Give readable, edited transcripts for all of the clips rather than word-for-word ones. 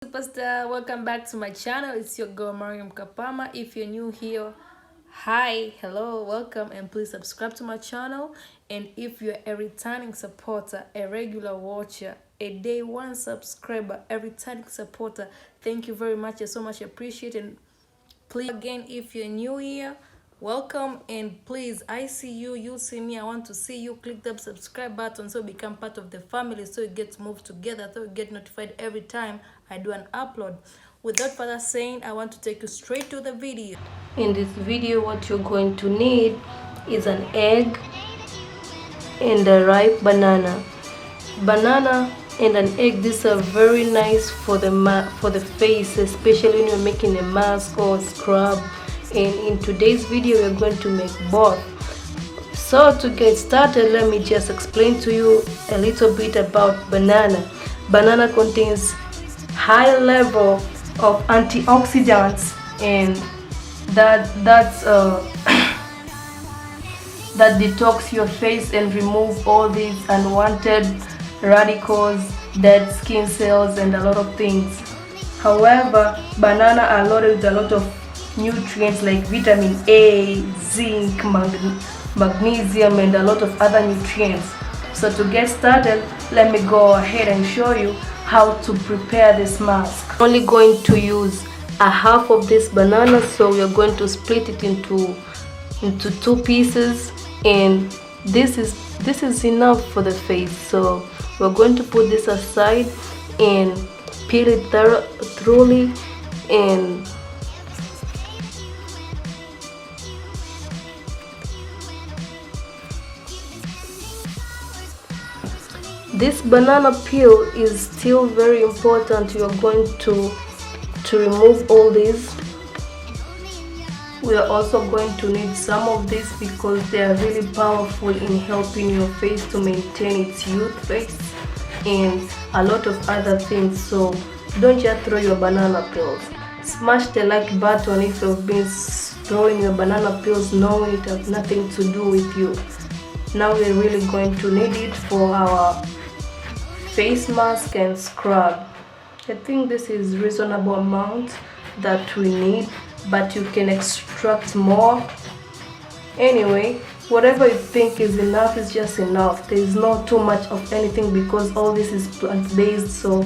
Superstar, welcome back to my channel. It's your girl Maryam Kapama. If you're new here, hi, hello, welcome, and please subscribe to my channel. And if you're a returning supporter, a regular watcher, a day one subscriber, a returning supporter, thank you very much. I so much appreciate it. And please, again, if you're new here, welcome, and please, I see you, you see me, I want to see you. Click the subscribe button so become part of the family, so you get to move together, so you get notified every time I do an upload. Without further saying, I want to take you straight to the video. In this video, what you're going to need is an egg and a ripe banana. Banana and an egg, these are very nice for the face, especially when you're making a mask or scrub. And in today's video we're going to make both. So to get started, let me just explain to you a little bit about banana. Banana contains high level of antioxidants, and that detox your face and remove all these unwanted radicals, dead skin cells, and a lot of things. However, banana are loaded with a lot of nutrients like vitamin A, zinc, magnesium, and a lot of other nutrients. So to get started, let me go ahead and show you how to prepare this mask. I'm only going to use a half of this banana, so we are going to split it into two pieces, and this is enough for the face. So we're going to put this aside and peel it thoroughly. And this banana peel is still very important. You are going to remove all these. We are also going to need some of this because they are really powerful in helping your face to maintain its youth rates and a lot of other things. So don't just throw your banana peels. Smash the like button if you've been throwing your banana peels knowing it has nothing to do with you. Now we're really going to need it for our face mask and scrub. I think this is reasonable amount that we need, but you can extract more. Anyway, whatever you think is enough is just enough. There is not too much of anything because all this is plant-based, so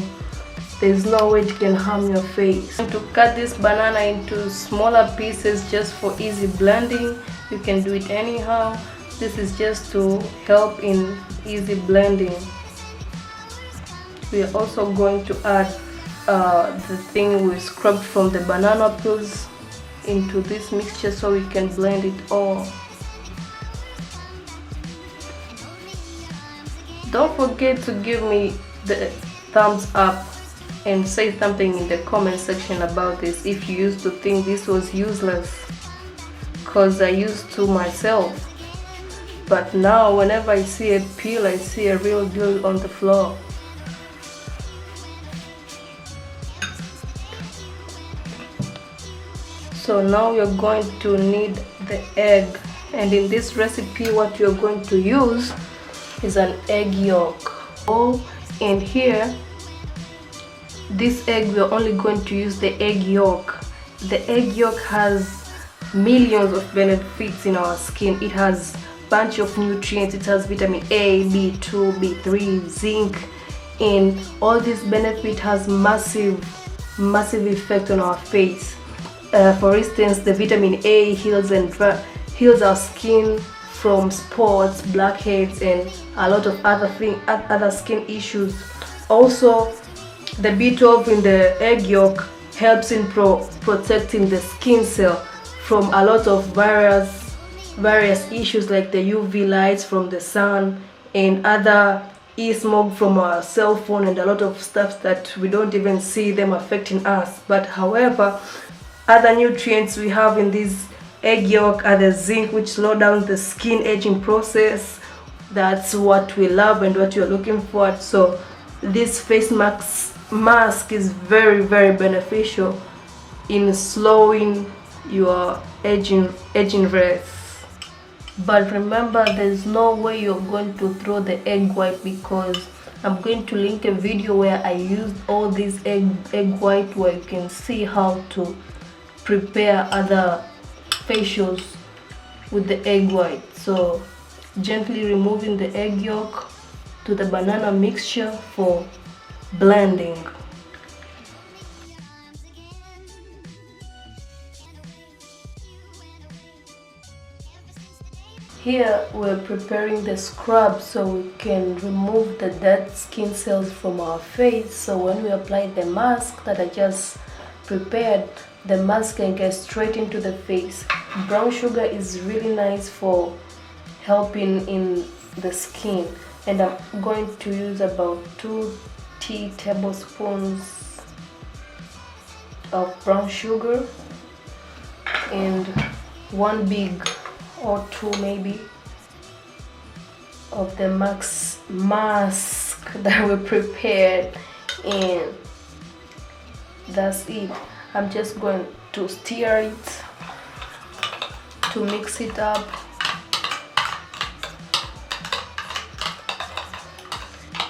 there's no way it can harm your face. To cut this banana into smaller pieces just for easy blending. You can do it anyhow. This is just to help in easy blending. We are also going to add the thing we scrubbed from the banana peels into this mixture so we can blend it all. Don't forget to give me the thumbs up and say something in the comment section about this if you used to think this was useless, because I used to myself. But now whenever I see a peel, I see a real deal on the floor. So now you're going to need the egg, and in this recipe what you're going to use is an egg yolk. Oh, and here, this egg, we're only going to use the egg yolk. The egg yolk has millions of benefits in our skin. It has a bunch of nutrients. It has vitamin A, B2, B3, zinc, and all this benefit has massive effect on our face. For instance, the vitamin A heals our skin from spots, blackheads, and a lot of other skin issues. Also, the B12 in the egg yolk helps in protecting the skin cell from a lot of various issues like the UV lights from the sun and other e-smog from our cell phone, and a lot of stuff that we don't even see them affecting us. But however, other nutrients we have in this egg yolk are the zinc, which slow down the skin aging process. That's what we love and what you're looking for. So this face mask is very beneficial in slowing your aging rates. But remember, there's no way you're going to throw the egg white because I'm going to link a video where I used all these egg white, where you can see how to prepare other facials with the egg white. So gently removing the egg yolk to the banana mixture for blending. Here we're preparing the scrub so we can remove the dead skin cells from our face, so when we apply the mask that I just prepared, the mask can get straight into the face. Brown sugar is really nice for helping in the skin, and I'm going to use about 2 tablespoons of brown sugar and 1 big or 2 maybe of the mask that we prepared, and that's it. I'm just going to stir it to mix it up,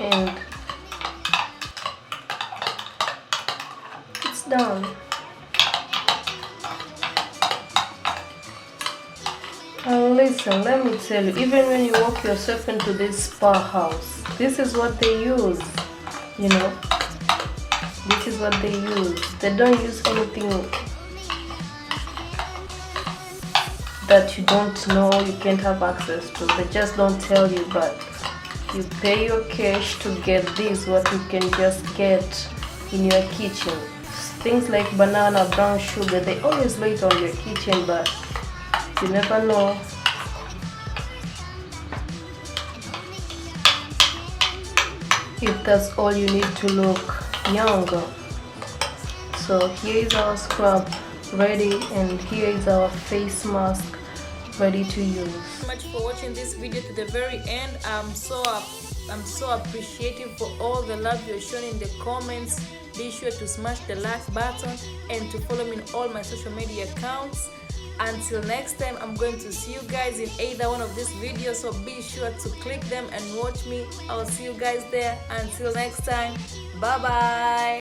and it's done. And listen, let me tell you, even when you walk yourself into this spa house, this is what they use, you know. This is what they use. They don't use anything that you don't know, you can't have access to. They just don't tell you, but you pay your cash to get this, what you can just get in your kitchen. Things like banana, brown sugar, they always lay it on your kitchen, but you never know. If that's all you need to look younger. So here is our scrub ready, and here is our face mask ready to use. Thank you so much for watching this video to the very end. I'm so appreciative for all the love you're showing in the comments. Be sure to smash the like button and to follow me on all my social media accounts. Until next time, I'm going to see you guys in either one of these videos, so be sure to click them and watch me. I'll see you guys there. Until next time, bye bye.